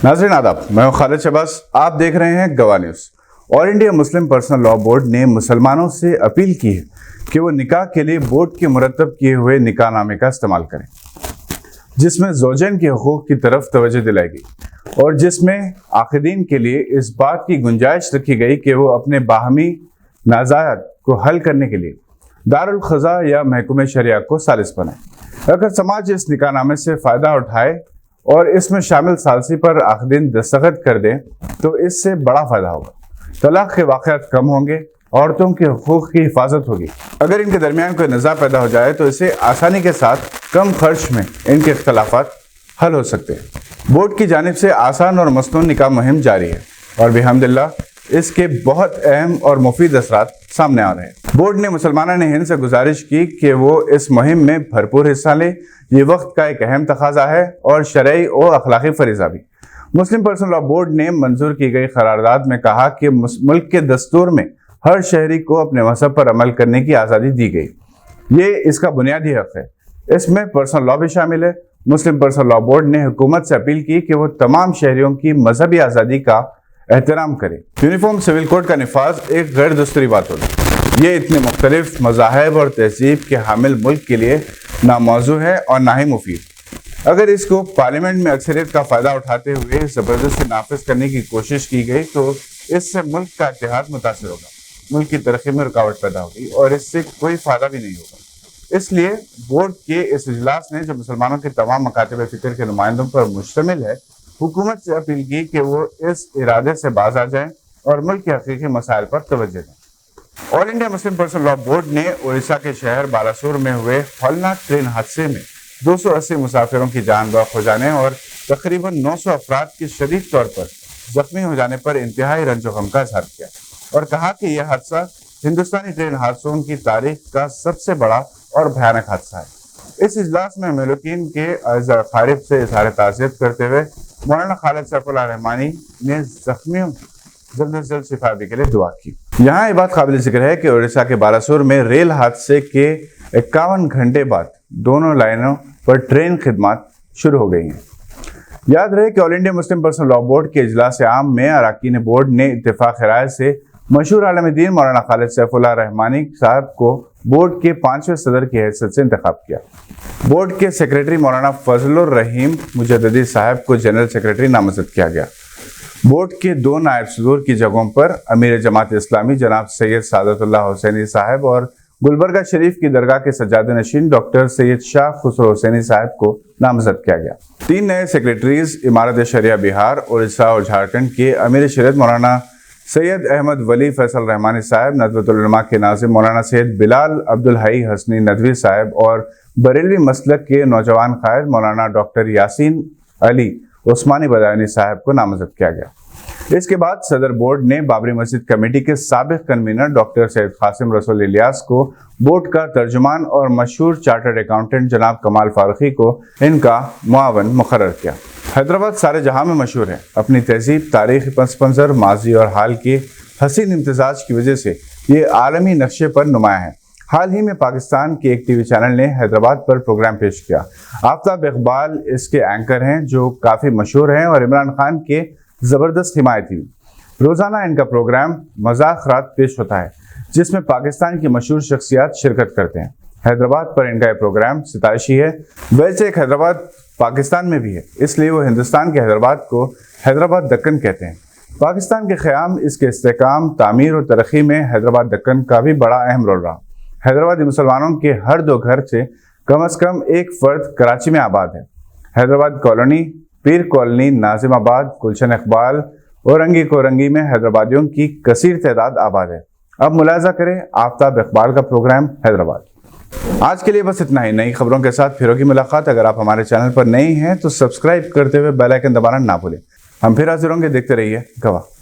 नाज़रीन आदाब, मैं हूं खालिद शहबाज। आप देख रहे हैं गवाह news. All India Muslim personal law board ने मुसलमानों से अपील की है कि वो निकाह के लिए बोर्ड के मुरतब किए हुए निकाह नामे का इस्तेमाल करें, जिसमें ज़ौजैन के हुकूक की तरफ तवज्जो दिलाई गई और जिसमें आक़िदीन के लिए इस बात की गुंजाइश रखी गई कि वो अपने बाहमी नाज़ात को हल करने के लिए दारुल क़ज़ा या महकूम शरिया को सालिस बनाए। अगर समाज इस निकाह नामे से फ़ायदा उठाए और इसमें शामिल सालसी पर आक़िदीन दस्तखत कर दें तो इससे बड़ा फ़ायदा होगा। तलाक़ के वाक़यात कम होंगे, औरतों के हुकूक़ की हिफाजत होगी। अगर इनके दरमियान कोई निज़ा पैदा हो जाए तो इसे आसानी के साथ कम खर्च में इनके इख्तलाफात हल हो सकते हैं। बोर्ड की जानिब से आसान और मसनून निकाह मुहिम जारी है और बिहम्दिल्लाह इसके बहुत अहम और मुफीद असरात सामने आ रहे हैं। बोर्ड ने मुसलमानान हिंद से गुजारिश की कि वो इस मुहिम में भरपूर हिस्सा लें। ये वक्त का एक अहम तकाजा है और शरई और अखलाकी फरीज़ा भी। मुस्लिम पर्सनल लॉ बोर्ड ने मंजूर की गई करारदाद में कहा कि मुल्क के दस्तूर में हर शहरी को अपने मजहब पर अमल करने की आज़ादी दी गई। ये इसका बुनियादी हक़ है। इसमें पर्सनल लॉ भी शामिल है। मुस्लिम पर्सनल लॉ बोर्ड ने हुकूमत से अपील की कि वो तमाम शहरियों की मजहबी आज़ादी का एहतराम करे। यूनिफॉर्म सिविल कोड का निफाज एक गैर दस्तूरी बात होगी। ये इतने मुख्तलिफ मज़ाहिब और तहजीब के हामिल मुल्क के लिए ना मौजू है और ना ही मुफीद। अगर इसको पार्लियामेंट में अक्सरियत का फ़ायदा उठाते हुए ज़बरदस्ती नाफिज करने की कोशिश की गई तो इससे मुल्क का इत्तेहाद मुतासर होगा, मुल्क की तरक्की में रुकावट पैदा होगी और इससे कोई फ़ायदा भी नहीं होगा। इसलिए बोर्ड के इस इजलास ने जो मुसलमानों के तमाम मकातब फ़िक्र के नुमाइंदों पर मुश्तमिल है, हुकूमत से अपील की कि वो इस इरादे से बाज आ जाएं और मुल्क के हकीकी मसाइल पर तवज्जो दें। All India Muslim personal law board ने उड़ीसा के शहर बालासोर में हुए हौलनाक ट्रेन हादसे में 280 मुसाफिरों की जान बाख हो जाने और तकरीबन 900 अफराद के शदीद तौर पर जख्मी हो जाने पर इंतहाई रंजो गम का इजहार किया और कहा कि यह हादसा हिंदुस्तानी ट्रेन हादसों की तारीख का सबसे बड़ा और भयानक हादसा है। इस इजलास में मुल्किन के अज़ाक़ारिब से इजहार ताज़ियत करते हुए मौलाना खालिद सैफुल्लाह रहमानी ने जख्मियों जल्द से जल्द शिफा के लिए दुआ की। यहाँ ये बात काबिल जिक्र है कि उड़ीसा के बालासोर में रेल हादसे के 51 घंटे बाद दोनों लाइनों पर ट्रेन खिदमत शुरू हो गई हैं। याद रहे कि all India Muslim personal law board के इजलास आम में अरकान बोर्ड ने इत्तेफाक राय से मशहूर आलम दीन मौलाना खालिद सैफुल्लाह रहमानी साहब को बोर्ड के 5वें सदर की हैसियत से इंतखाब किया। बोर्ड के सेक्रेटरी मौलाना फजलुर रहीम मुजद्दिदी साहब को जनरल सेक्रेटरी नामजद किया गया। बोर्ड के 2 नायब सदूर की जगहों पर अमीर जमात इस्लामी जनाब सैयद सादतुल्लाह हुसैनी साहब और गुलबर्गा शरीफ की दरगाह के सज्जाद नशीन डॉक्टर सैयद शाह खुसरो हुसैनी साहब को नामजद किया गया। 3 नए सेक्रेटरीज इमारत शरिया बिहार, उड़ीसा और झारखंड के अमीर शरीयत मौलाना सैयद अहमद वली फैसल रहमानी साहब, नदवतुल उलमा के नाज़िम मौलाना सैयद बिलाल अब्दुल हई हसनी नदवी साहब और बरेलवी मसलक के नौजवान कायद मौलाना डॉक्टर यासीन अली उस्मानी बदायूनी साहब को नामजद किया गया। इसके बाद सदर बोर्ड ने बाबरी मस्जिद कमेटी के साबिक कन्वीनर डॉक्टर सैयद कासिम रसूल इलियास को बोर्ड का तर्जुमान और मशहूर चार्टर्ड अकाउंटेंट जनाब कमाल फारूकी को इनका मुआवन मुकर्रर किया। हैदराबाद सारे जहां में मशहूर है। अपनी तहजीब, तारीखी पस मंज़र, माजी और हाल के हसीन इम्तिजाज की वजह से ये आलमी नक्शे पर नुमाया है। हाल ही में पाकिस्तान के एक टीवी चैनल ने हैदराबाद पर प्रोग्राम पेश किया। आफ्ताब इकबाल इसके एंकर हैं जो काफ़ी मशहूर हैं और इमरान खान के ज़बरदस्त हिमायती। रोज़ाना इनका प्रोग्राम मज़ाक रात पेश होता है जिसमें पाकिस्तान की मशहूर शख्सियात शिरकत करते हैं। हैदराबाद पर इनका यह प्रोग्राम सिताइशी है। वैसे एक हैदराबाद पाकिस्तान में भी है, इसलिए वो हिंदुस्तान के हैदराबाद को हैदराबाद दक्कन कहते हैं। पाकिस्तान के क़याम, इसके इस्तेहकाम, तामीर और तरक्की में हैदराबाद दक्कन का भी बड़ा अहम रोल रहा। हैदराबादी मुसलमानों के हर 2 घर से कम एक फ़र्द कराची में आबाद है। हैदराबाद कॉलोनी, पीर कॉलोनी, नाजिमाबाद, गुलशन इकबाल और रंगी कोरंगी में हैदराबादियों की कसीर तादाद आबाद है। अब मुलाजा करें आफ्ताब इकबाल का प्रोग्राम हैदराबाद। आज के लिए बस इतना ही। नई खबरों के साथ फिर होगी मुलाकात। अगर आप हमारे चैनल पर नए हैं तो सब्सक्राइब करते हुए बेल आइकन दबाना ना भूलें। हम फिर हाजिर होंगे। देखते रहिए गवाह।